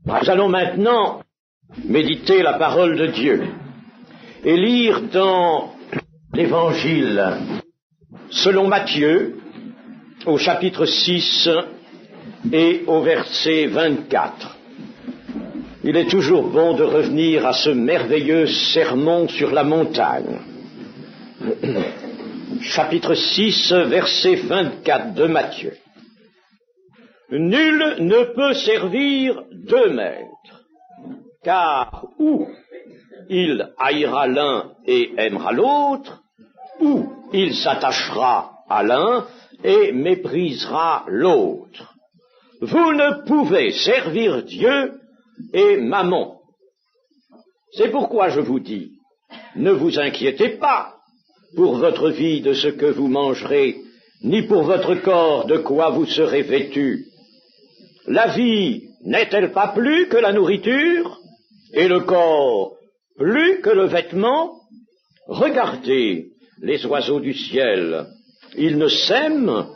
Nous allons maintenant méditer la parole de Dieu et lire dans l'Évangile selon Matthieu au chapitre 6 et au verset 24. Il est toujours bon de revenir à ce merveilleux sermon sur la montagne. Chapitre 6, verset 24 de Matthieu. Nul ne peut servir deux maîtres, car ou il haïra l'un et aimera l'autre, ou il s'attachera à l'un et méprisera l'autre. Vous ne pouvez servir Dieu et Mammon. C'est pourquoi je vous dis, ne vous inquiétez pas pour votre vie de ce que vous mangerez, ni pour votre corps de quoi vous serez vêtus. La vie n'est-elle pas plus que la nourriture, et le corps plus que le vêtement? Regardez les oiseaux du ciel, ils ne sèment,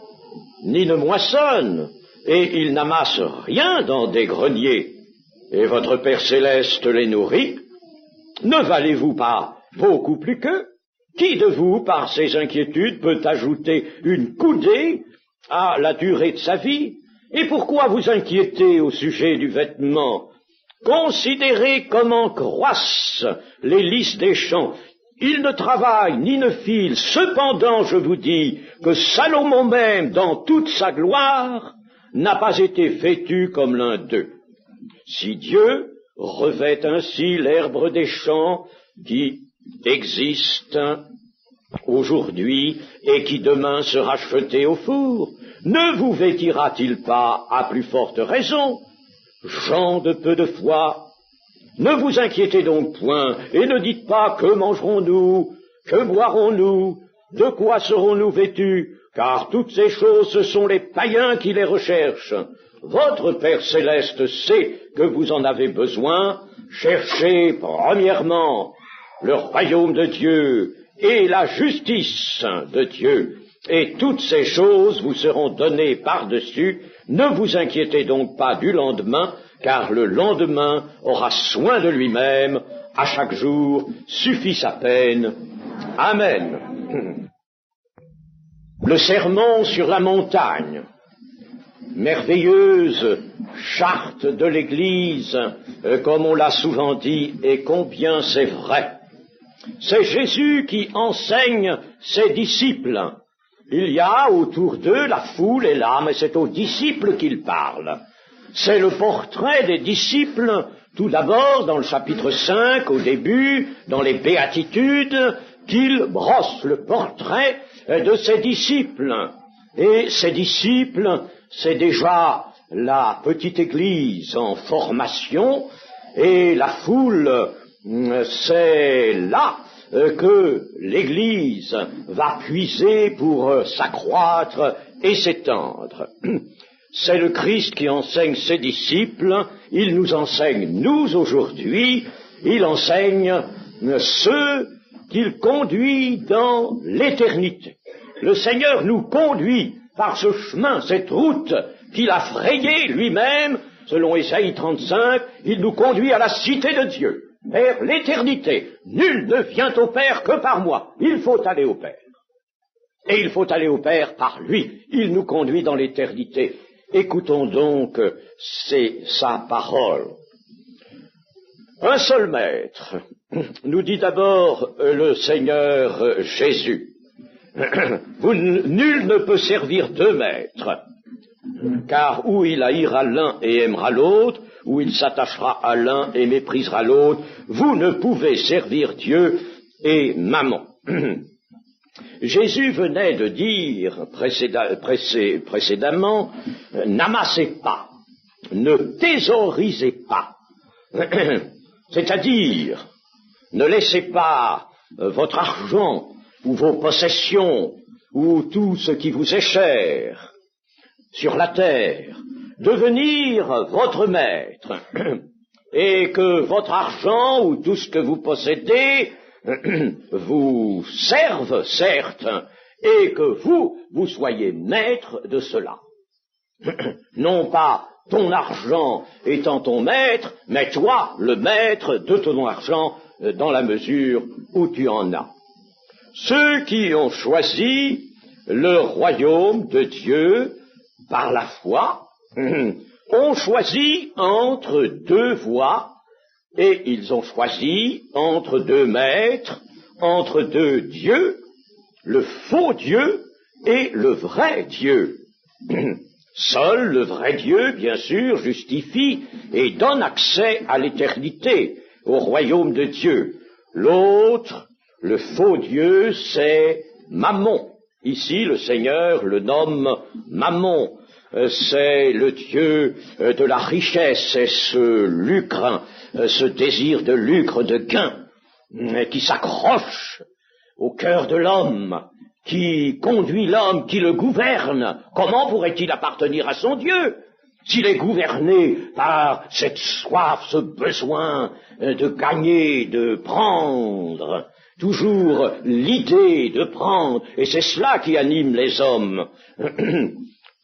ni ne moissonnent, et ils n'amassent rien dans des greniers, et votre Père céleste les nourrit. Ne valez-vous pas beaucoup plus qu'eux? Qui de vous, par ses inquiétudes, peut ajouter une coudée à la durée de sa vie? Et pourquoi vous inquiétez au sujet du vêtement? Considérez comment croissent les lys des champs. Ils ne travaillent ni ne filent. Cependant, je vous dis que Salomon même, dans toute sa gloire, n'a pas été vêtu comme l'un d'eux. Si Dieu revêt ainsi l'herbe des champs, qui existe aujourd'hui et qui demain sera jeté au four, ne vous vêtira-t-il pas à plus forte raison, gens de peu de foi? Ne vous inquiétez donc point, et ne dites pas que mangerons-nous, que boirons-nous, de quoi serons-nous vêtus, car toutes ces choses, ce sont les païens qui les recherchent. Votre Père céleste sait que vous en avez besoin. Cherchez premièrement le royaume de Dieu et la justice de Dieu, et toutes ces choses vous seront données par-dessus. Ne vous inquiétez donc pas du lendemain, car le lendemain aura soin de lui-même. À chaque jour suffit sa peine. Amen. Le sermon sur la montagne, merveilleuse charte de l'Église, comme on l'a souvent dit, et combien c'est vrai. C'est Jésus qui enseigne ses disciples. Il y a autour d'eux la foule est là, mais c'est aux disciples qu'il parle. C'est le portrait des disciples, tout d'abord dans le chapitre 5, au début, dans les béatitudes, qu'il brosse le portrait de ses disciples. Et ces disciples, c'est déjà la petite église en formation, et la foule, c'est là que l'Église va puiser pour s'accroître et s'étendre. C'est le Christ qui enseigne ses disciples, il nous enseigne nous aujourd'hui, il enseigne ceux qu'il conduit dans l'éternité. Le Seigneur nous conduit par ce chemin, cette route qu'il a frayée lui-même, selon Ésaïe 35, il nous conduit à la cité de Dieu, vers l'éternité. Nul ne vient au Père que par moi. Il faut aller au Père. Et il faut aller au Père par lui. Il nous conduit dans l'éternité. Écoutons donc sa parole. Un seul maître, nous dit d'abord le Seigneur Jésus. Nul ne peut servir deux maîtres, car ou il haïra l'un et aimera l'autre, ou il s'attachera à l'un et méprisera l'autre. Vous ne pouvez servir Dieu et Mammon. Jésus venait de dire précédemment, n'amassez pas, ne thésaurisez pas. C'est-à-dire, ne laissez pas votre argent ou vos possessions ou tout ce qui vous est cher sur la terre devenir votre maître et que votre argent ou tout ce que vous possédez vous serve, certes, et que vous soyez maître de cela. Non pas ton argent étant ton maître, mais toi, le maître de ton argent, dans la mesure où tu en as. Ceux qui ont choisi le royaume de Dieu par la foi ont choisi entre deux voies, et ils ont choisi entre deux maîtres, entre deux dieux, le faux Dieu et le vrai Dieu. Seul le vrai Dieu, bien sûr, justifie et donne accès à l'éternité, au royaume de Dieu. L'autre, le faux Dieu, c'est Mammon. Ici, le Seigneur le nomme Mammon. C'est le Dieu de la richesse, c'est ce lucre, ce désir de lucre, de gain, qui s'accroche au cœur de l'homme, qui conduit l'homme, qui le gouverne. Comment pourrait-il appartenir à son Dieu s'il est gouverné par cette soif, ce besoin de gagner, de prendre, toujours l'idée de prendre, et c'est cela qui anime les hommes,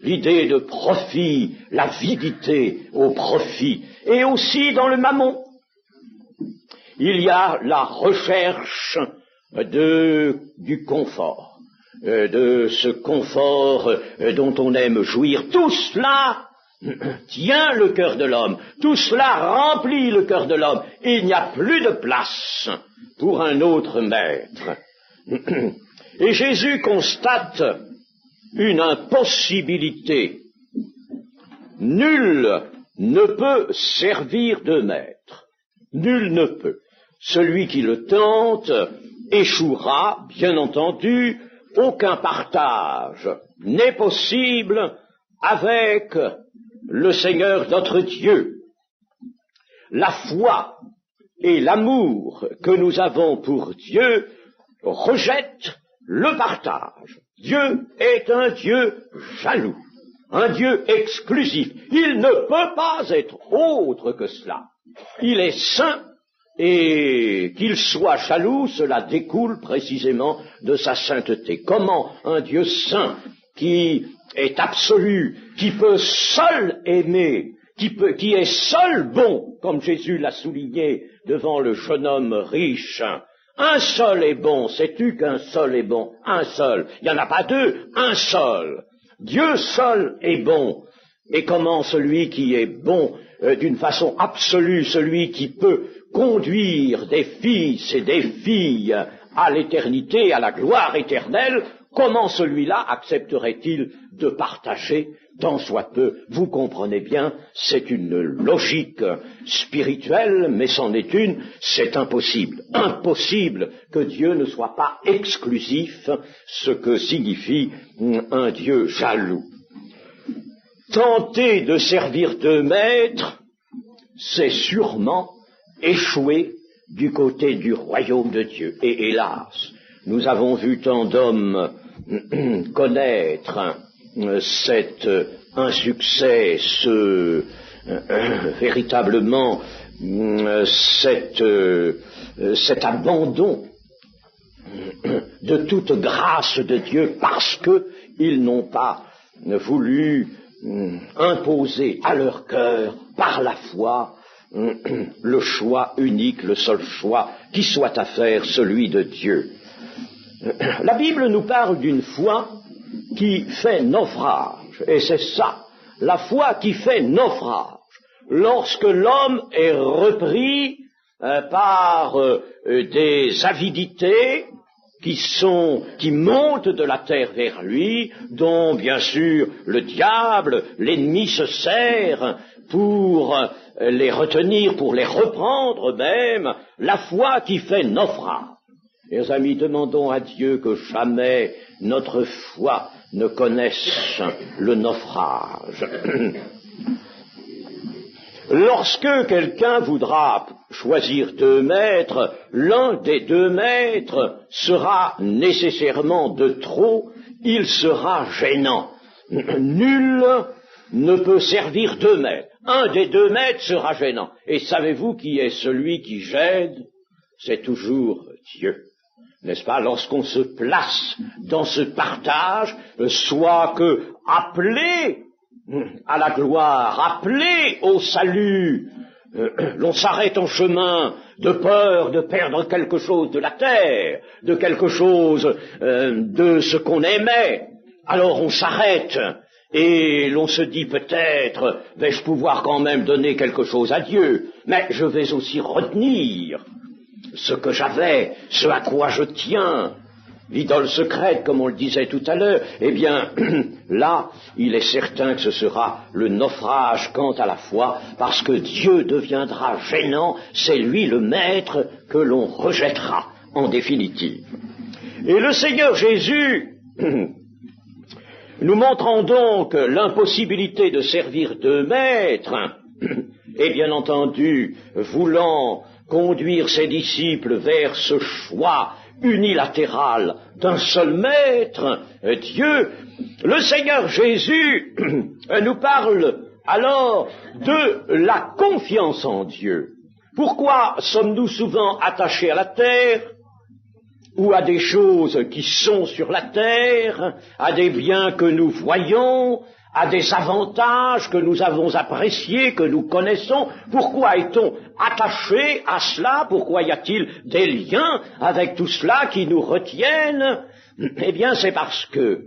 l'idée de profit, l'avidité au profit, et aussi dans le mammon. Il y a la recherche du confort, de ce confort dont on aime jouir. Tout cela tient le cœur de l'homme, tout cela remplit le cœur de l'homme. Il n'y a plus de place pour un autre maître. Et Jésus constate une impossibilité. Nul ne peut servir de maître. Nul ne peut. Celui qui le tente échouera, bien entendu. Aucun partage n'est possible avec le Seigneur notre Dieu. La foi et l'amour que nous avons pour Dieu rejettent le partage. Dieu est un Dieu jaloux, un Dieu exclusif. Il ne peut pas être autre que cela. Il est saint, et qu'il soit jaloux, cela découle précisément de sa sainteté. Comment un Dieu saint, qui est absolu, qui peut seul aimer, qui est seul bon, comme Jésus l'a souligné devant le jeune homme riche, un seul est bon, sais-tu qu'un seul est bon? Un seul, il n'y en a pas deux, un seul. Dieu seul est bon. Et comment celui qui est bon d'une façon absolue, celui qui peut conduire des fils et des filles à l'éternité, à la gloire éternelle, comment celui-là accepterait-il de partager tant soit peu? Vous comprenez bien, c'est une logique spirituelle, mais c'en est une, c'est impossible. Impossible que Dieu ne soit pas exclusif, ce que signifie un Dieu jaloux. Tenter de servir de maître, c'est sûrement échouer du côté du royaume de Dieu. Et hélas, nous avons vu tant d'hommes connaître cet insuccès, véritablement cet abandon de toute grâce de Dieu parce qu'ils n'ont pas voulu imposer à leur cœur, par la foi, le choix unique, le seul choix qui soit à faire, celui de Dieu. La Bible nous parle d'une foi qui fait naufrage, et c'est ça, la foi qui fait naufrage, lorsque l'homme est repris par des avidités qui montent de la terre vers lui, dont bien sûr le diable, l'ennemi se sert pour les retenir, pour les reprendre même, la foi qui fait naufrage. Mes amis, demandons à Dieu que jamais notre foi ne connaisse le naufrage. Lorsque quelqu'un voudra choisir deux maîtres, l'un des deux maîtres sera nécessairement de trop, il sera gênant. Nul ne peut servir deux maîtres. Un des deux maîtres sera gênant. Et savez-vous qui est celui qui gêne? C'est toujours Dieu. N'est-ce pas? Lorsqu'on se place dans ce partage, soit que appelé à la gloire, appelés au salut, l'on s'arrête en chemin de peur de perdre quelque chose de la terre, de quelque chose de ce qu'on aimait, alors on s'arrête et l'on se dit peut-être vais-je pouvoir quand même donner quelque chose à Dieu, mais je vais aussi retenir ce que j'avais, ce à quoi je tiens, l'idole secrète, comme on le disait tout à l'heure. Eh bien, là, il est certain que ce sera le naufrage quant à la foi, parce que Dieu deviendra gênant, c'est lui le maître que l'on rejettera, en définitive. Et le Seigneur Jésus, nous montrant donc l'impossibilité de servir deux maîtres, et bien entendu, voulant conduire ses disciples vers ce choix unilatéral d'un seul maître, Dieu, le Seigneur Jésus nous parle alors de la confiance en Dieu. Pourquoi sommes-nous souvent attachés à la terre ou à des choses qui sont sur la terre, à des biens que nous voyons, à des avantages que nous avons appréciés, que nous connaissons? Pourquoi est-on attaché à cela? Pourquoi y a-t-il des liens avec tout cela qui nous retiennent? Eh bien, c'est parce que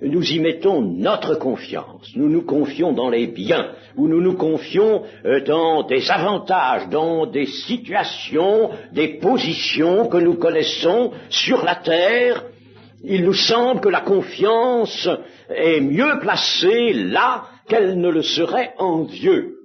nous y mettons notre confiance. Nous nous confions dans les biens, ou nous nous confions dans des avantages, dans des situations, des positions que nous connaissons sur la terre. Il nous semble que la confiance est mieux placée là qu'elle ne le serait en Dieu.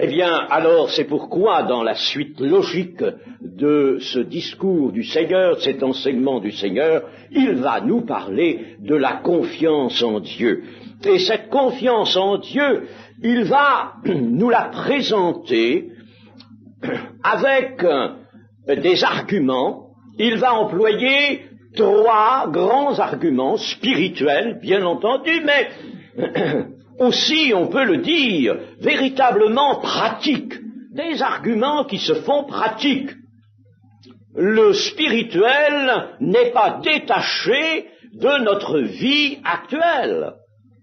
Eh bien, alors c'est pourquoi, dans la suite logique de ce discours du Seigneur, de cet enseignement du Seigneur, il va nous parler de la confiance en Dieu. Et cette confiance en Dieu, il va nous la présenter avec des arguments. Il va employer 3 grands arguments spirituels, bien entendu, mais aussi, on peut le dire, véritablement pratiques, des arguments qui se font pratiques. Le spirituel n'est pas détaché de notre vie actuelle.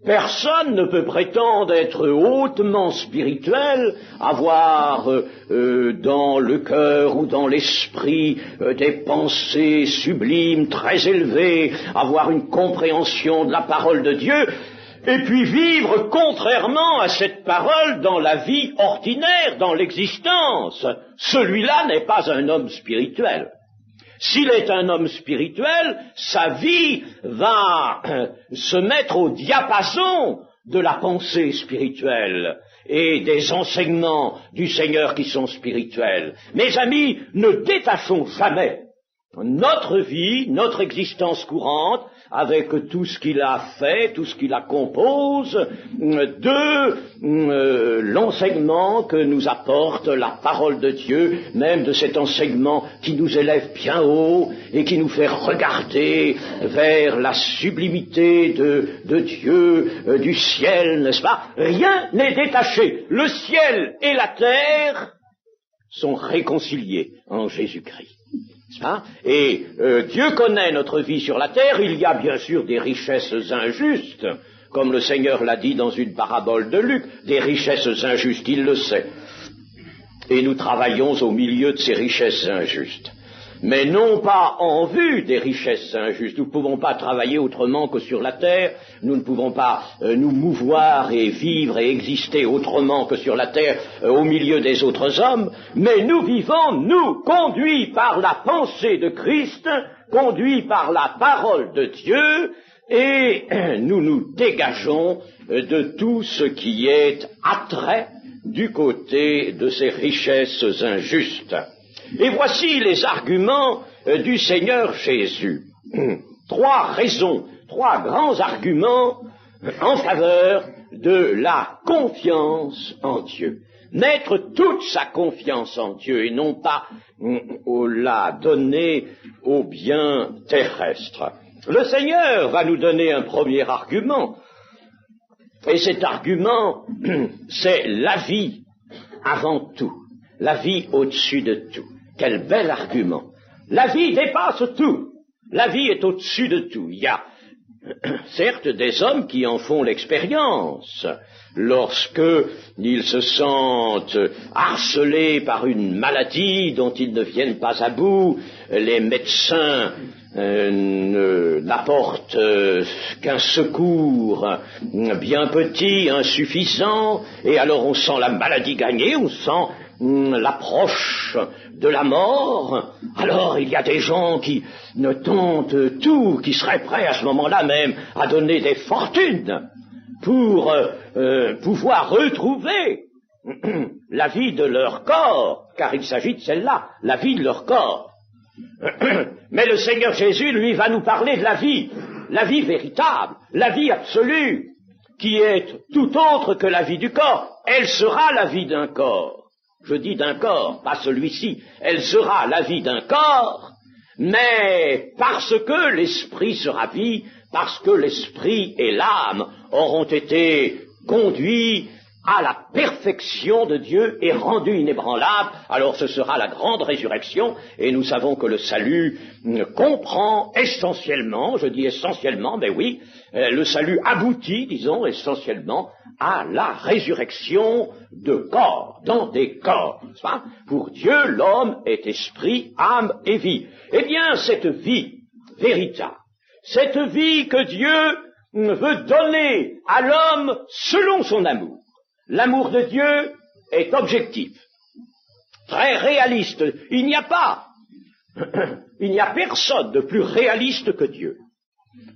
Personne ne peut prétendre être hautement spirituel, avoir dans le cœur ou dans l'esprit des pensées sublimes, très élevées, avoir une compréhension de la parole de Dieu, et puis vivre contrairement à cette parole dans la vie ordinaire, dans l'existence. Celui-là n'est pas un homme spirituel. S'il est un homme spirituel, sa vie va se mettre au diapason de la pensée spirituelle et des enseignements du Seigneur qui sont spirituels. Mes amis, ne détachons jamais notre vie, notre existence courante, avec tout ce qu'il a fait, tout ce qui la compose, de l'enseignement que nous apporte la parole de Dieu, même de cet enseignement qui nous élève bien haut et qui nous fait regarder vers la sublimité de Dieu, du ciel, n'est-ce pas? Rien n'est détaché. Le ciel et la terre sont réconciliés en Jésus-Christ. Et Dieu connaît notre vie sur la terre. Il y a bien sûr des richesses injustes, comme le Seigneur l'a dit dans une parabole de Luc, des richesses injustes, il le sait. Et nous travaillons au milieu de ces richesses injustes. Mais non pas en vue des richesses injustes. Nous ne pouvons pas travailler autrement que sur la terre, nous ne pouvons pas nous mouvoir et vivre et exister autrement que sur la terre au milieu des autres hommes, mais nous vivons, nous, conduits par la pensée de Christ, conduits par la parole de Dieu, et nous nous dégageons de tout ce qui est attrait du côté de ces richesses injustes. Et voici les arguments du Seigneur Jésus. 3 raisons, 3 grands arguments en faveur de la confiance en Dieu. Mettre toute sa confiance en Dieu et non pas la donner aux biens terrestres. Le Seigneur va nous donner un premier argument. Et cet argument, c'est la vie avant tout. La vie au-dessus de tout. Quel bel argument. La vie dépasse tout. La vie est au-dessus de tout. Il y a certes des hommes qui en font l'expérience. Lorsque ils se sentent harcelés par une maladie dont ils ne viennent pas à bout, les médecins n'apportent qu'un secours bien petit, insuffisant, et alors on sent la maladie gagner, on sent l'approche de la mort. Alors il y a des gens qui ne tentent tout, qui seraient prêts à ce moment-là même à donner des fortunes pour pouvoir retrouver la vie de leur corps, car il s'agit de celle-là, la vie de leur corps. Mais le Seigneur Jésus, lui, va nous parler de la vie véritable, la vie absolue, qui est tout autre que la vie du corps. Elle sera la vie d'un corps. Je dis d'un corps, pas celui-ci. Elle sera la vie d'un corps, mais parce que l'esprit sera vie, parce que l'esprit et l'âme auront été conduits à la perfection de Dieu et rendus inébranlables, alors ce sera la grande résurrection, et nous savons que le salut comprend essentiellement, je dis essentiellement, mais oui, le salut aboutit, disons, essentiellement à la résurrection de corps, dans des corps. Pour Dieu, l'homme est esprit, âme et vie. Eh bien, cette vie véritable, cette vie que Dieu veut donner à l'homme selon son amour. L'amour de Dieu est objectif, très réaliste. Il n'y a personne de plus réaliste que Dieu.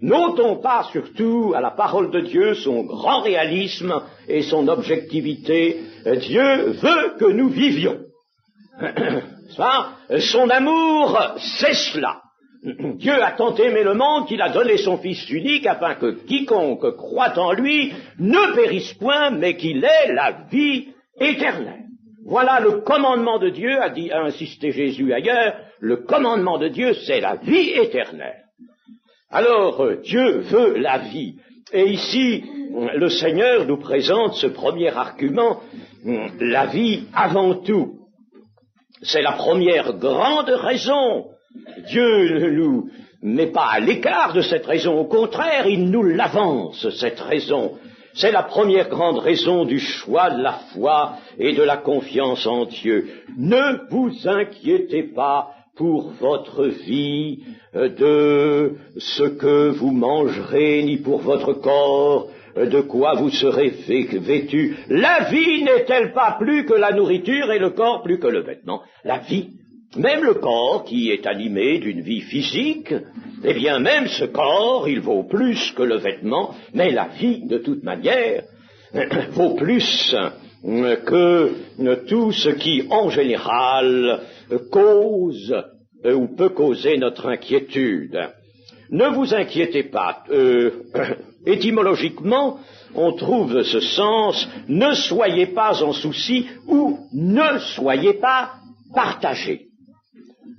Notons pas surtout à la parole de Dieu son grand réalisme et son objectivité. Dieu veut que nous vivions. Son amour, c'est cela. Dieu a tant aimé le monde qu'il a donné son Fils unique afin que quiconque croit en lui ne périsse point, mais qu'il ait la vie éternelle. Voilà le commandement de Dieu, a insisté Jésus ailleurs, le commandement de Dieu, c'est la vie éternelle. Alors, Dieu veut la vie. Et ici, le Seigneur nous présente ce premier argument, la vie avant tout. C'est la première grande raison. Dieu ne nous met pas à l'écart de cette raison, au contraire, il nous l'avance, cette raison. C'est la première grande raison du choix de la foi et de la confiance en Dieu. Ne vous inquiétez pas pour votre vie de ce que vous mangerez, ni pour votre corps, de quoi vous serez vêtus. La vie n'est-elle pas plus que la nourriture et le corps plus que le vêtement? La vie. Même le corps qui est animé d'une vie physique, eh bien même ce corps, il vaut plus que le vêtement, mais la vie, de toute manière, vaut plus que tout ce qui, en général, cause ou peut causer notre inquiétude. Ne vous inquiétez pas. Étymologiquement, on trouve ce sens, ne soyez pas en souci ou ne soyez pas partagés.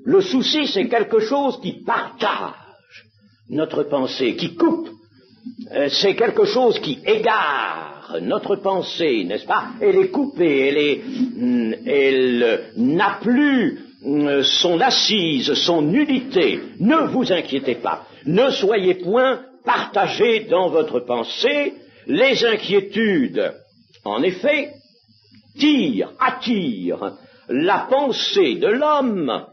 Le souci, c'est quelque chose qui partage notre pensée, qui coupe. C'est quelque chose qui égare notre pensée, n'est-ce pas? Elle est coupée, elle n'a plus son assise, son unité. Ne vous inquiétez pas. Ne soyez point partagés dans votre pensée. Les inquiétudes, en effet, attirent la pensée de l'homme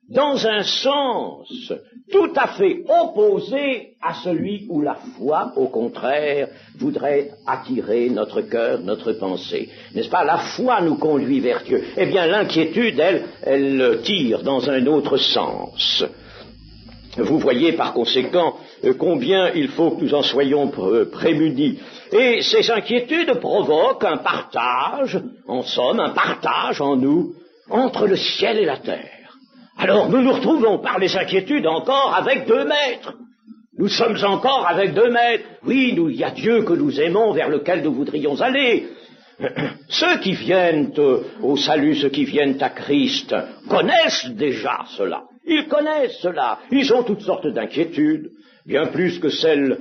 dans un sens tout à fait opposé à celui où la foi, au contraire, voudrait attirer notre cœur, notre pensée. N'est-ce pas? La foi nous conduit vers Dieu. Eh bien, l'inquiétude, elle tire dans un autre sens. Vous voyez par conséquent combien il faut que nous en soyons prémunis. Et ces inquiétudes provoquent un partage, en somme, un partage en nous entre le ciel et la terre. Alors nous nous retrouvons par les inquiétudes encore avec 2 mètres. Nous sommes encore avec 2 mètres. Oui, il y a Dieu que nous aimons, vers lequel nous voudrions aller. Ceux qui viennent au salut, ceux qui viennent à Christ, connaissent déjà cela. Ils connaissent cela. Ils ont toutes sortes d'inquiétudes, bien plus que celles,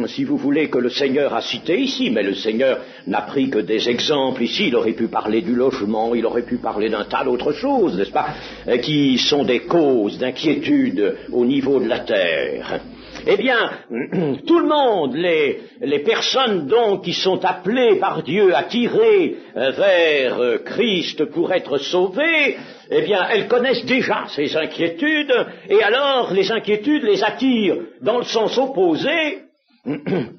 si vous voulez, que le Seigneur a citées ici. Mais le Seigneur n'a pris que des exemples ici. Il aurait pu parler du logement, il aurait pu parler d'un tas d'autres choses, n'est-ce pas, qui sont des causes d'inquiétude au niveau de la terre. Eh bien, tout le monde, les personnes donc qui sont appelées par Dieu, attirées vers Christ pour être sauvées, eh bien, elles connaissent déjà ces inquiétudes, et alors les inquiétudes les attirent dans le sens opposé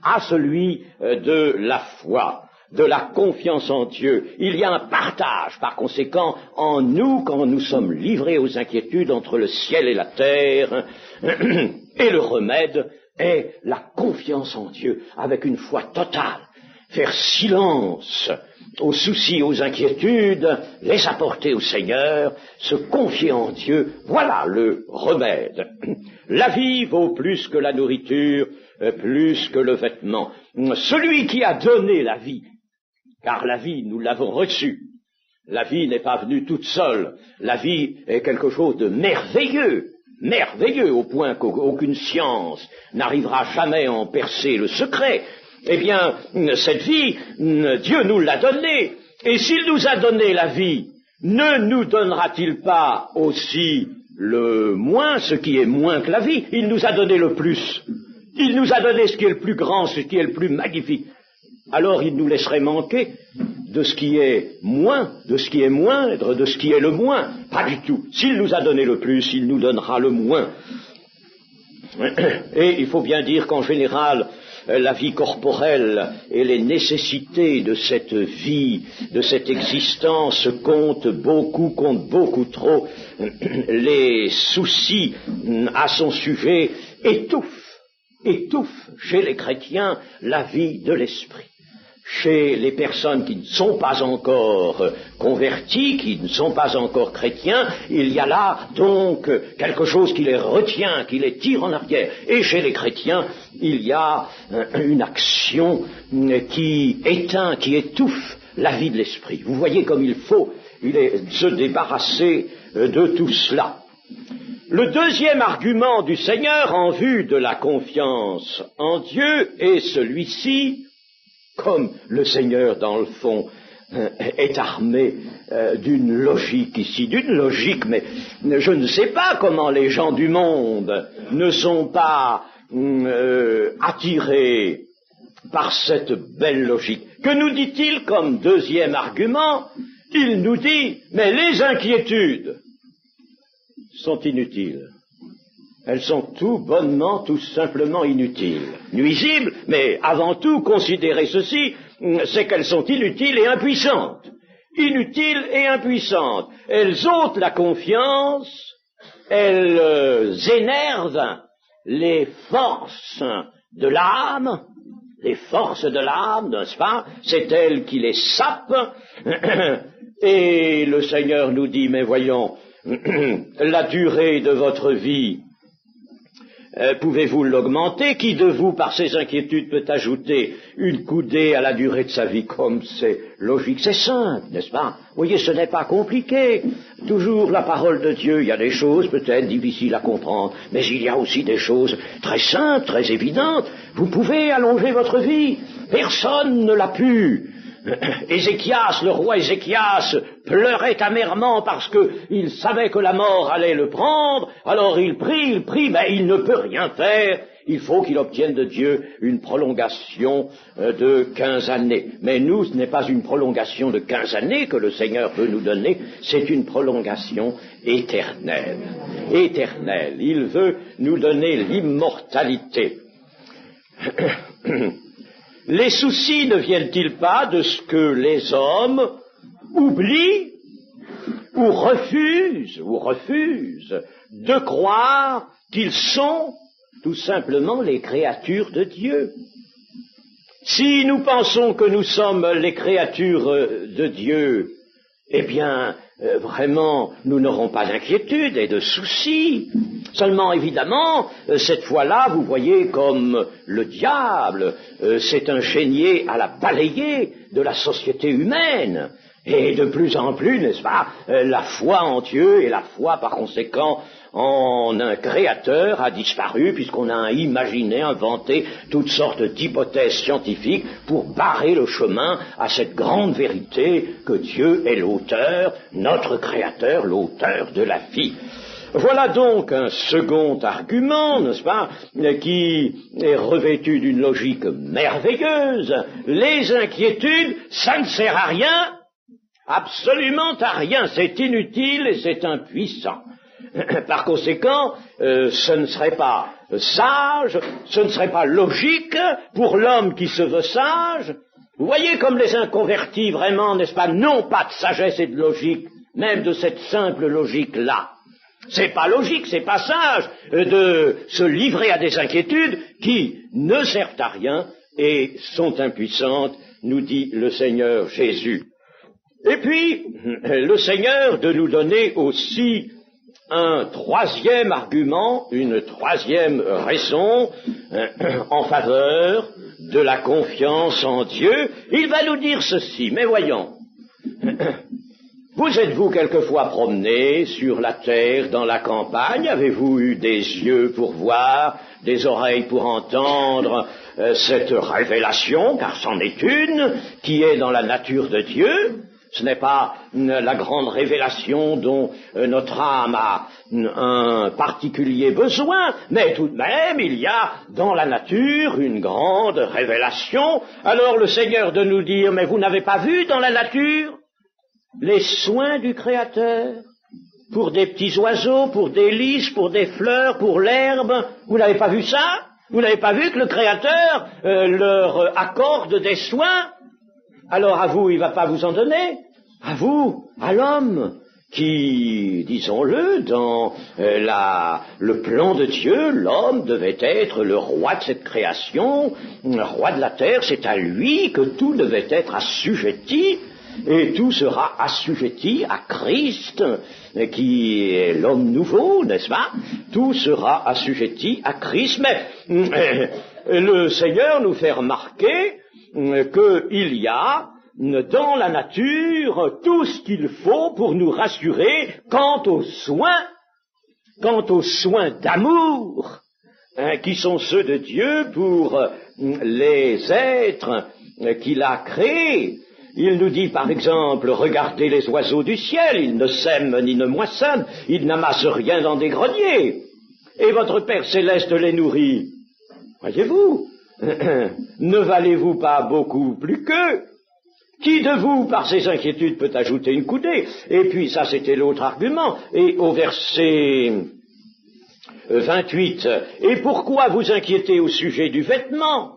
à celui de la foi, de la confiance en Dieu. Il y a un partage, par conséquent, en nous, quand nous sommes livrés aux inquiétudes entre le ciel et la terre, et le remède est la confiance en Dieu, avec une foi totale. Faire silence aux soucis, aux inquiétudes, les apporter au Seigneur, se confier en Dieu, voilà le remède. La vie vaut plus que la nourriture, plus que le vêtement. Celui qui a donné la vie, car la vie, nous l'avons reçue, la vie n'est pas venue toute seule, la vie est quelque chose de merveilleux, merveilleux au point qu'aucune science n'arrivera jamais à en percer le secret. Eh bien, cette vie, Dieu nous l'a donnée, et s'il nous a donné la vie, ne nous donnera-t-il pas aussi le moins, ce qui est moins que la vie? Il nous a donné le plus, il nous a donné ce qui est le plus grand, ce qui est le plus magnifique. Alors il nous laisserait manquer de ce qui est moins, de ce qui est moindre, de ce qui est le moins. Pas du tout. S'il nous a donné le plus, il nous donnera le moins. Et il faut bien dire qu'en général, la vie corporelle et les nécessités de cette vie, de cette existence comptent beaucoup trop. Les soucis à son sujet étouffent chez les chrétiens la vie de l'esprit. Chez les personnes qui ne sont pas encore converties, qui ne sont pas encore chrétiens, il y a là donc quelque chose qui les retient, qui les tire en arrière. Et chez les chrétiens, il y a une action qui éteint, qui étouffe la vie de l'esprit. Vous voyez comme il faut se débarrasser de tout cela. Le deuxième argument du Seigneur en vue de la confiance en Dieu est celui-ci. Comme le Seigneur, dans le fond, est armé d'une logique ici, mais je ne sais pas comment les gens du monde ne sont pas attirés par cette belle logique. Que nous dit-il comme deuxième argument? Il nous dit, mais les inquiétudes sont inutiles. Elles sont tout simplement inutiles. Nuisibles, mais avant tout, considérez ceci, c'est qu'elles sont inutiles et impuissantes. Inutiles et impuissantes. Elles ôtent la confiance, elles énervent les forces de l'âme, n'est-ce pas? C'est elles qui les sapent, et le Seigneur nous dit, mais voyons, la durée de votre vie, pouvez-vous l'augmenter? Qui de vous, par ses inquiétudes, peut ajouter une coudée à la durée de sa vie? Comme c'est logique, c'est simple, n'est-ce pas? Vous voyez, ce n'est pas compliqué. Toujours la parole de Dieu, il y a des choses peut-être difficiles à comprendre, mais il y a aussi des choses très simples, très évidentes. Vous pouvez allonger votre vie. Personne ne l'a pu. Le roi Ézéchias pleurait amèrement parce qu'il savait que la mort allait le prendre, alors il prie, mais il ne peut rien faire, il faut qu'il obtienne de Dieu une prolongation de 15 années. Mais nous, ce n'est pas une prolongation de 15 années que le Seigneur veut nous donner, c'est une prolongation éternelle. Éternelle. Il veut nous donner l'immortalité. Les soucis ne viennent-ils pas de ce que les hommes oublient ou refusent de croire qu'ils sont tout simplement les créatures de Dieu? Si nous pensons que nous sommes les créatures de Dieu, eh bien, vraiment, nous n'aurons pas d'inquiétude et de soucis. Seulement, évidemment, cette fois-là, vous voyez comme le diable s'est ingénié à la balayer de la société humaine. Et de plus en plus, n'est-ce pas, la foi en Dieu et la foi, par conséquent, en un créateur a disparu, puisqu'on a imaginé, inventé toutes sortes d'hypothèses scientifiques pour barrer le chemin à cette grande vérité que Dieu est l'auteur, notre créateur, l'auteur de la vie. Voilà donc un second argument, n'est-ce pas, qui est revêtu d'une logique merveilleuse. Les inquiétudes, ça ne sert à rien, absolument à rien, c'est inutile et c'est impuissant. Par conséquent, ce ne serait pas sage, ce ne serait pas logique pour l'homme qui se veut sage. Vous voyez comme les inconvertis, vraiment, n'est-ce pas, n'ont pas de sagesse et de logique, même de cette simple logique-là. C'est pas logique, c'est pas sage de se livrer à des inquiétudes qui ne servent à rien et sont impuissantes, nous dit le Seigneur Jésus. Et puis, le Seigneur de nous donner aussi un troisième argument, une troisième raison en faveur de la confiance en Dieu. Il va nous dire ceci, mais voyons, vous êtes-vous quelquefois promené sur la terre, dans la campagne? Avez-vous eu des yeux pour voir, des oreilles pour entendre cette révélation, car c'en est une, qui est dans la nature de Dieu? Ce n'est pas la grande révélation dont notre âme a un particulier besoin, mais tout de même, il y a dans la nature une grande révélation. Alors le Seigneur de nous dire, mais vous n'avez pas vu dans la nature les soins du Créateur pour des petits oiseaux, pour des lys, pour des fleurs, pour l'herbe? Vous n'avez pas vu ça? Vous n'avez pas vu que le Créateur leur accorde des soins? Alors à vous, il ne va pas vous en donner? À vous, à l'homme, qui, disons-le, dans le plan de Dieu, l'homme devait être le roi de cette création, le roi de la terre, c'est à lui que tout devait être assujetti, et tout sera assujetti à Christ, qui est l'homme nouveau, n'est-ce pas? Tout sera assujetti à Christ, mais le Seigneur nous fait remarquer qu'il y a dans la nature tout ce qu'il faut pour nous rassurer quant aux soins d'amour, qui sont ceux de Dieu pour les êtres qu'il a créés. Il nous dit par exemple, regardez les oiseaux du ciel, ils ne sèment ni ne moissonnent, ils n'amassent rien dans des greniers, et votre Père céleste les nourrit. Voyez-vous, ne valez-vous pas beaucoup plus qu'eux? Qui de vous, par ses inquiétudes, peut ajouter une coudée? Et puis, ça c'était l'autre argument, et au verset 28, et pourquoi vous inquiétez au sujet du vêtement?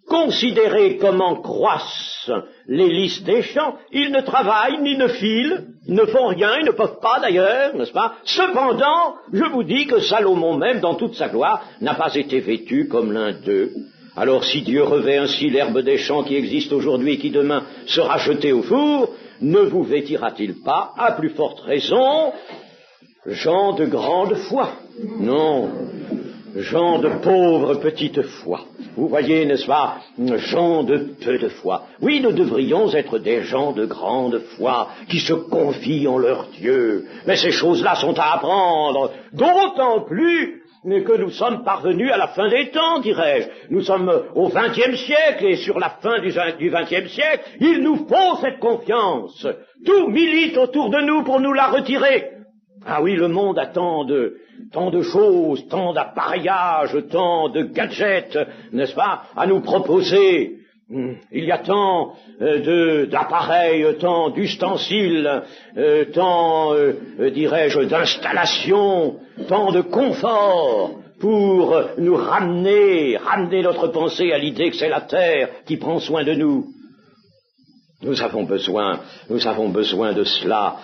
Considérez comment croissent les lys des champs, ils ne travaillent ni ne filent, ils ne font rien, ils ne peuvent pas d'ailleurs, n'est-ce pas? Cependant, je vous dis que Salomon même, dans toute sa gloire, n'a pas été vêtu comme l'un d'eux. Alors si Dieu revêt ainsi l'herbe des champs qui existe aujourd'hui et qui demain sera jetée au four, ne vous vêtira-t-il pas, à plus forte raison, gens de grande foi? Non, gens de pauvre petite foi. Vous voyez, n'est-ce pas, gens de peu de foi. Oui, nous devrions être des gens de grande foi, qui se confient en leur Dieu. Mais ces choses-là sont à apprendre, d'autant plus que nous sommes parvenus à la fin des temps, dirais-je. Nous sommes au XXe siècle, et sur la fin du XXe siècle, il nous faut cette confiance. Tout milite autour de nous pour nous la retirer. Ah oui, le monde a tant de choses, tant d'appareillages, tant de gadgets, n'est-ce pas, à nous proposer. Il y a tant d'appareils, tant d'ustensiles, tant, dirais-je, d'installations, tant de confort pour nous ramener notre pensée à l'idée que c'est la terre qui prend soin de nous. Nous avons besoin de cela.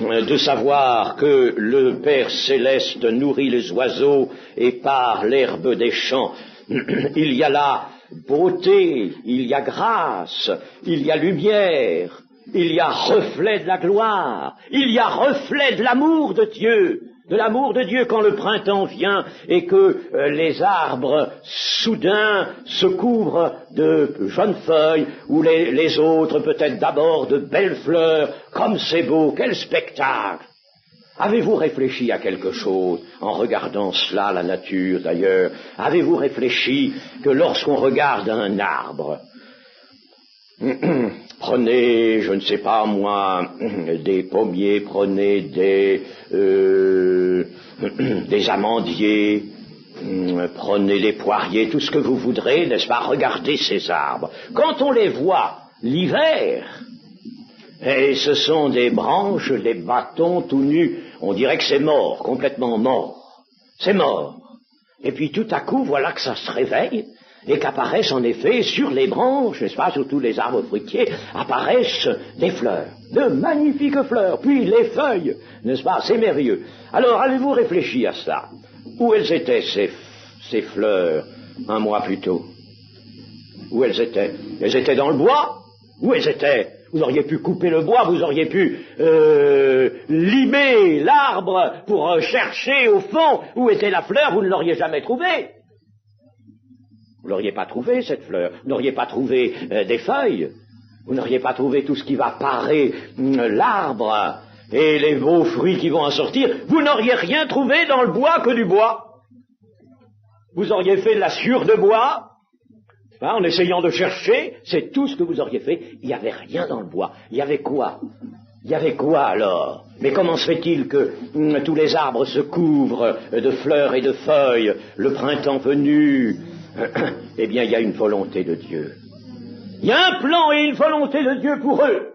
De savoir que le Père Céleste nourrit les oiseaux et par l'herbe des champs. Il y a là beauté, il y a grâce, il y a lumière, il y a reflet de la gloire, il y a reflet de l'amour de Dieu quand le printemps vient et que les arbres soudain se couvrent de jeunes feuilles ou les autres peut-être d'abord de belles fleurs. Comme c'est beau, quel spectacle! Avez-vous réfléchi à quelque chose en regardant cela, la nature d'ailleurs? Avez-vous réfléchi que lorsqu'on regarde un arbre, Prenez, je ne sais pas moi, des pommiers, prenez des amandiers, prenez des poiriers, tout ce que vous voudrez, n'est-ce pas? Regardez ces arbres. Quand on les voit l'hiver, et ce sont des branches, des bâtons tout nus, on dirait que c'est mort, complètement mort. C'est mort. Et puis tout à coup, voilà que ça se réveille, et qu'apparaissent en effet sur les branches, n'est-ce pas, sur tous les arbres fruitiers, apparaissent des fleurs, de magnifiques fleurs, puis les feuilles, n'est-ce pas, c'est merveilleux. Alors, avez-vous réfléchi à cela? Où elles étaient, ces fleurs, un mois plus tôt? Où elles étaient? Elles étaient dans le bois? Où elles étaient? Vous auriez pu couper le bois, vous auriez pu limer l'arbre pour chercher au fond où était la fleur, vous ne l'auriez jamais trouvée. Vous n'auriez pas trouvé cette fleur, vous n'auriez pas trouvé des feuilles, vous n'auriez pas trouvé tout ce qui va parer l'arbre et les beaux fruits qui vont en sortir, vous n'auriez rien trouvé dans le bois que du bois. Vous auriez fait de la sciure de bois, en essayant de chercher, c'est tout ce que vous auriez fait. Il n'y avait rien dans le bois. Il y avait quoi? Il y avait quoi alors? Mais comment se fait-il que tous les arbres se couvrent de fleurs et de feuilles, le printemps venu? Eh bien, il y a une volonté de Dieu. Il y a un plan et une volonté de Dieu pour eux.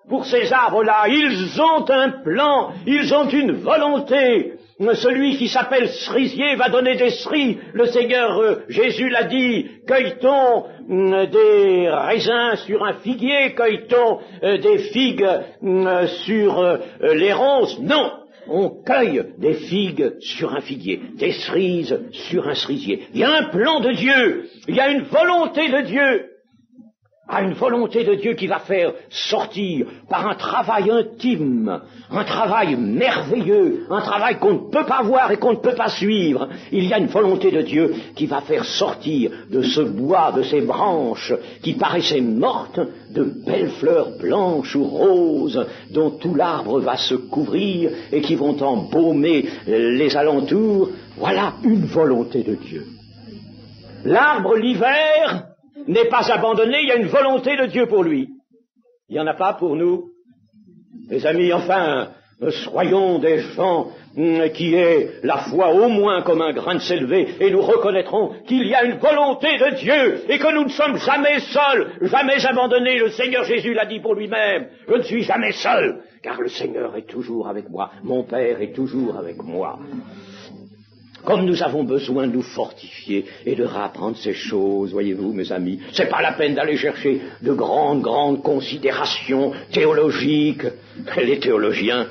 Pour ces arbres-là, ils ont un plan, ils ont une volonté. Celui qui s'appelle cerisier va donner des cerise. Le Seigneur Jésus l'a dit, cueille-t-on des raisins sur un figuier, cueille-t-on des figues sur les ronces? Non, on cueille des figues sur un figuier, des cerises sur un cerisier. Il y a un plan de Dieu, il y a une volonté de Dieu. Une volonté de Dieu qui va faire sortir par un travail intime, un travail merveilleux, un travail qu'on ne peut pas voir et qu'on ne peut pas suivre. Il y a une volonté de Dieu qui va faire sortir de ce bois, de ces branches qui paraissaient mortes, de belles fleurs blanches ou roses dont tout l'arbre va se couvrir et qui vont embaumer les alentours. Voilà une volonté de Dieu. L'arbre l'hiver n'est pas abandonné, il y a une volonté de Dieu pour lui. Il n'y en a pas pour nous. Mes amis, enfin, soyons des gens qui aient la foi au moins comme un grain de s'élever, et nous reconnaîtrons qu'il y a une volonté de Dieu, et que nous ne sommes jamais seuls, jamais abandonnés. Le Seigneur Jésus l'a dit pour lui-même, je ne suis jamais seul, car le Seigneur est toujours avec moi, mon Père est toujours avec moi. Comme nous avons besoin de nous fortifier et de réapprendre ces choses, voyez-vous, mes amis, c'est pas la peine d'aller chercher de grandes considérations théologiques. Les théologiens,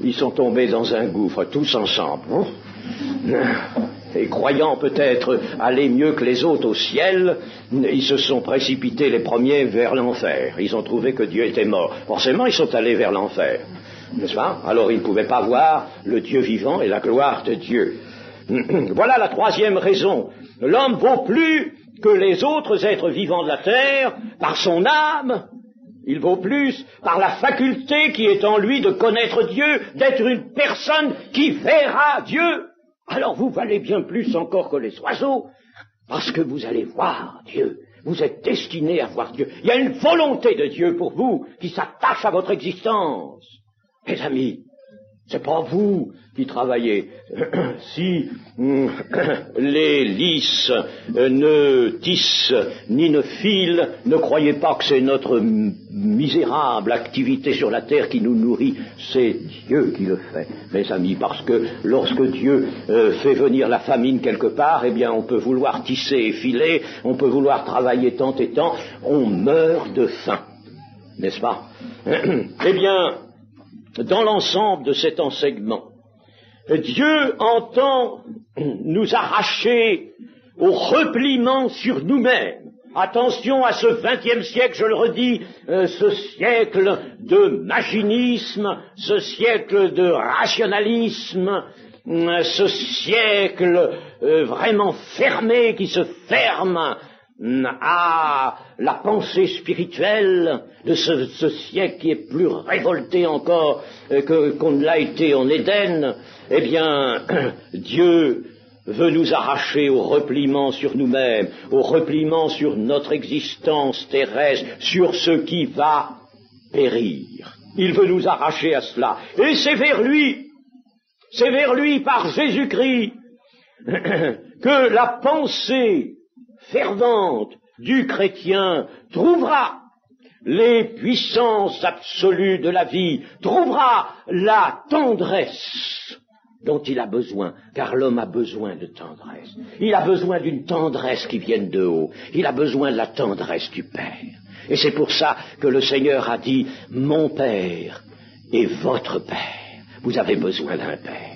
ils sont tombés dans un gouffre, tous ensemble. Et croyant peut-être aller mieux que les autres au ciel, ils se sont précipités les premiers vers l'enfer. Ils ont trouvé que Dieu était mort. Forcément, ils sont allés vers l'enfer, n'est-ce pas? Alors ils ne pouvaient pas voir le Dieu vivant et la gloire de Dieu. Voilà la troisième raison. L'homme vaut plus que les autres êtres vivants de la terre par son âme. Il vaut plus par la faculté qui est en lui de connaître Dieu, d'être une personne qui verra Dieu. Alors vous valez bien plus encore que les oiseaux, parce que vous allez voir Dieu. Vous êtes destinés à voir Dieu. Il y a une volonté de Dieu pour vous qui s'attache à votre existence. Mes amis, c'est pas vous qui travaillez. Si les lys ne tissent ni ne filent, ne croyez pas que c'est notre misérable activité sur la terre qui nous nourrit. C'est Dieu qui le fait, mes amis, parce que lorsque Dieu fait venir la famine quelque part, eh bien on peut vouloir tisser et filer, on peut vouloir travailler tant et tant, on meurt de faim, n'est-ce pas? Eh bien, dans l'ensemble de cet enseignement, Dieu entend nous arracher au repliement sur nous-mêmes. Attention à ce 20e siècle, je le redis, ce siècle de maginisme, ce siècle de rationalisme, ce siècle vraiment fermé qui se ferme à la pensée spirituelle de ce siècle qui est plus révolté encore qu'on ne l'a été en Éden. Eh bien, Dieu veut nous arracher au repliement sur nous-mêmes, au repliement sur notre existence terrestre, sur ce qui va périr. Il veut nous arracher à cela. Et c'est vers lui par Jésus-Christ que la pensée fervente du chrétien trouvera les puissances absolues de la vie, trouvera la tendresse dont il a besoin, car l'homme a besoin de tendresse. Il a besoin d'une tendresse qui vienne de haut. Il a besoin de la tendresse du Père. Et c'est pour ça que le Seigneur a dit, mon Père et votre Père. Vous avez besoin d'un Père.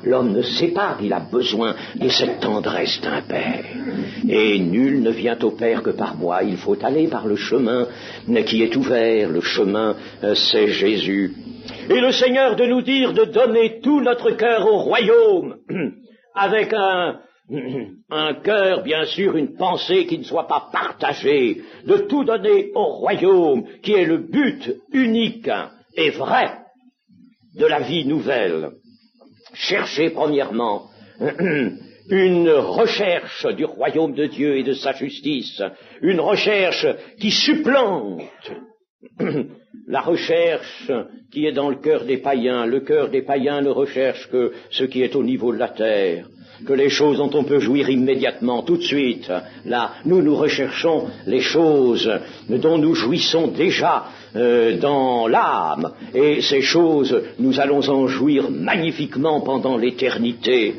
L'homme ne sait pas qu'il a besoin de cette tendresse d'un Père. Et nul ne vient au Père que par moi. Il faut aller par le chemin qui est ouvert. Le chemin, c'est Jésus. Et le Seigneur de nous dire de donner tout notre cœur au royaume, avec un cœur, bien sûr, une pensée qui ne soit pas partagée, de tout donner au royaume, qui est le but unique et vrai de la vie nouvelle. Cherchez premièrement une recherche du royaume de Dieu et de sa justice, une recherche qui supplante la recherche qui est dans le cœur des païens. Le cœur des païens ne recherche que ce qui est au niveau de la terre, que les choses dont on peut jouir immédiatement, tout de suite. Là, nous recherchons les choses dont nous jouissons déjà dans l'âme, et ces choses, nous allons en jouir magnifiquement pendant l'éternité.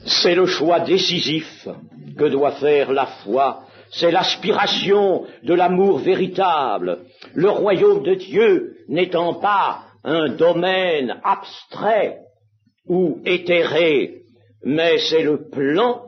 C'est le choix décisif que doit faire la foi. C'est l'aspiration de l'amour véritable. Le royaume de Dieu n'étant pas un domaine abstrait ou éthéré, mais c'est le plan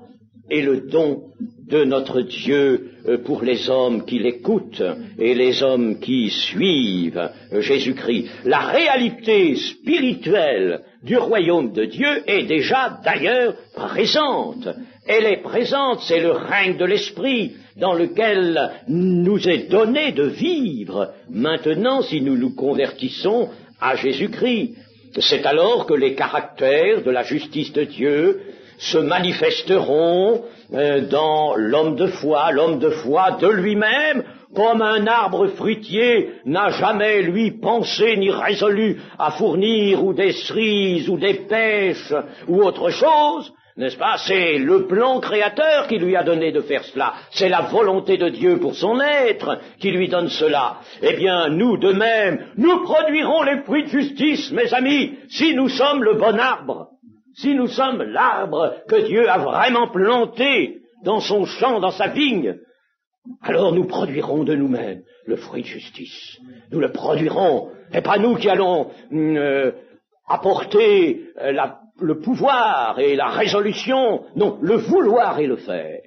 et le don de notre Dieu pour les hommes qui l'écoutent et les hommes qui suivent Jésus-Christ. La réalité spirituelle du royaume de Dieu est déjà d'ailleurs présente. Elle est présente, c'est le règne de l'esprit dans lequel nous est donné de vivre maintenant si nous nous convertissons à Jésus-Christ. C'est alors que les caractères de la justice de Dieu se manifesteront dans l'homme de foi de lui-même, comme un arbre fruitier n'a jamais, lui, pensé ni résolu à fournir ou des cerises ou des pêches ou autre chose. N'est-ce pas? C'est le plan créateur qui lui a donné de faire cela. C'est la volonté de Dieu pour son être qui lui donne cela. Eh bien, nous, de même, nous produirons les fruits de justice, mes amis, si nous sommes le bon arbre. Si nous sommes l'arbre que Dieu a vraiment planté dans son champ, dans sa vigne, alors nous produirons de nous-mêmes le fruit de justice. Nous le produirons. Et pas nous qui allons apporter le pouvoir et la résolution, non, le vouloir et le faire.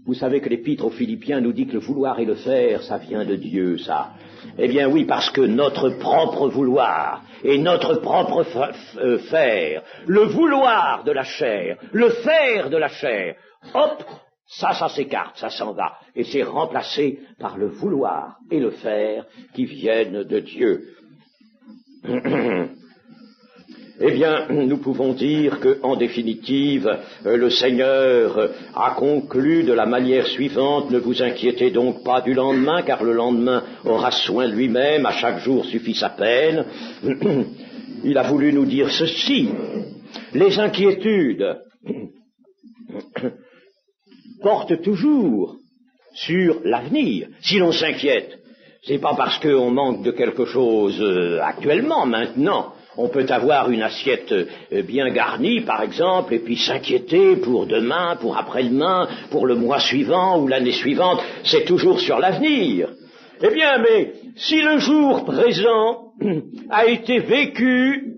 Vous savez que l'épître aux Philippiens nous dit que le vouloir et le faire, ça vient de Dieu, ça. Eh bien oui, parce que notre propre vouloir et notre propre faire, le vouloir de la chair, le faire de la chair, hop, ça s'écarte, ça s'en va, et c'est remplacé par le vouloir et le faire qui viennent de Dieu. Eh bien, nous pouvons dire que, en définitive, le Seigneur a conclu de la manière suivante: ne vous inquiétez donc pas du lendemain, car le lendemain aura soin de lui-même, à chaque jour suffit sa peine. Il a voulu nous dire ceci: les inquiétudes portent toujours sur l'avenir. Si l'on s'inquiète, c'est pas parce qu'on manque de quelque chose actuellement, maintenant. On peut avoir une assiette bien garnie, par exemple, et puis s'inquiéter pour demain, pour après-demain, pour le mois suivant ou l'année suivante. C'est toujours sur l'avenir. Eh bien, mais si le jour présent a été vécu,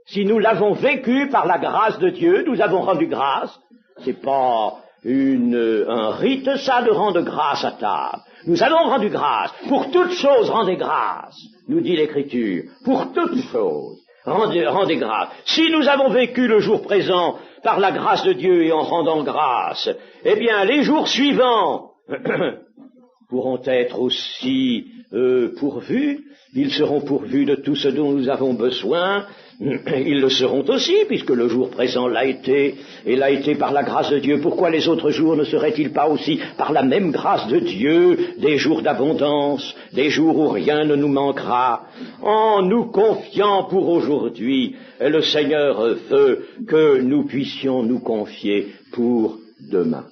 si nous l'avons vécu par la grâce de Dieu, nous avons rendu grâce. C'est pas un rite, ça, de rendre grâce à table. Nous avons rendu grâce. Pour toutes choses, rendez grâce, nous dit l'Écriture. Pour toutes choses. Rendez grâce. Si nous avons vécu le jour présent par la grâce de Dieu et en rendant grâce, eh bien, les jours suivants pourront être aussi pourvus, ils seront pourvus de tout ce dont nous avons besoin, ils le seront aussi, puisque le jour présent l'a été, et l'a été par la grâce de Dieu. Pourquoi les autres jours ne seraient-ils pas aussi, par la même grâce de Dieu, des jours d'abondance, des jours où rien ne nous manquera? En nous confiant pour aujourd'hui, le Seigneur veut que nous puissions nous confier pour demain,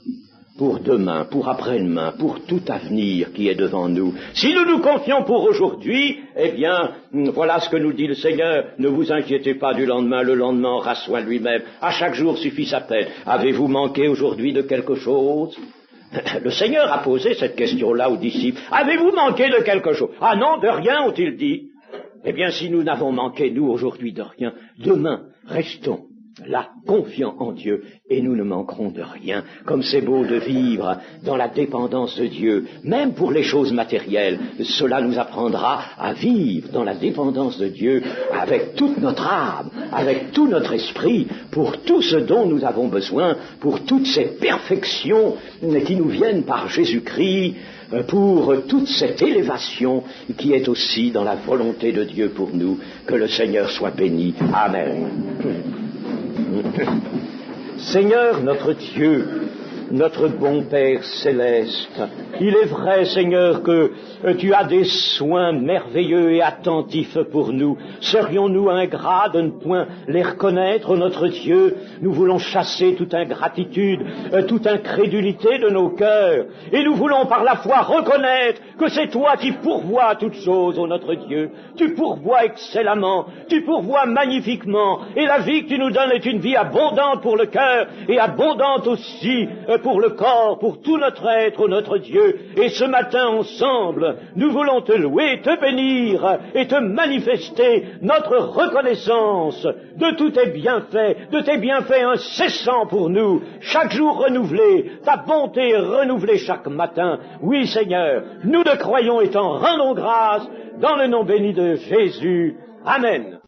pour après-demain, pour tout avenir qui est devant nous. Si nous nous confions pour aujourd'hui, eh bien, voilà ce que nous dit le Seigneur. Ne vous inquiétez pas du lendemain, le lendemain aura soin de lui-même. À chaque jour suffit sa peine. Avez-vous manqué aujourd'hui de quelque chose? Le Seigneur a posé cette question-là aux disciples. Avez-vous manqué de quelque chose? Ah non, de rien, ont-ils dit. Eh bien, si nous n'avons manqué, nous, aujourd'hui, de rien, demain, restons là, confiants en Dieu, et nous ne manquerons de rien. Comme c'est beau de vivre dans la dépendance de Dieu, même pour les choses matérielles. Cela nous apprendra à vivre dans la dépendance de Dieu avec toute notre âme, avec tout notre esprit, pour tout ce dont nous avons besoin, pour toutes ces perfections qui nous viennent par Jésus-Christ, pour toute cette élévation qui est aussi dans la volonté de Dieu pour nous. Que le Seigneur soit béni. Amen. Seigneur notre Dieu, notre bon Père céleste, il est vrai, Seigneur, que tu as des soins merveilleux et attentifs pour nous. Serions-nous ingrats de ne point les reconnaître, notre Dieu? Nous voulons chasser toute ingratitude, toute incrédulité de nos cœurs, et nous voulons par la foi reconnaître que c'est toi qui pourvois toutes choses, ô notre Dieu. Tu pourvois excellemment, tu pourvois magnifiquement, et la vie que tu nous donnes est une vie abondante pour le cœur, et abondante aussi pour le corps, pour tout notre être, ô notre Dieu. Et ce matin, ensemble, nous voulons te louer, te bénir et te manifester notre reconnaissance de tous tes bienfaits, de tes bienfaits incessants pour nous, chaque jour renouvelés, ta bonté renouvelée chaque matin. Oui, Seigneur, nous te croyons et t'en rendons grâce dans le nom béni de Jésus. Amen.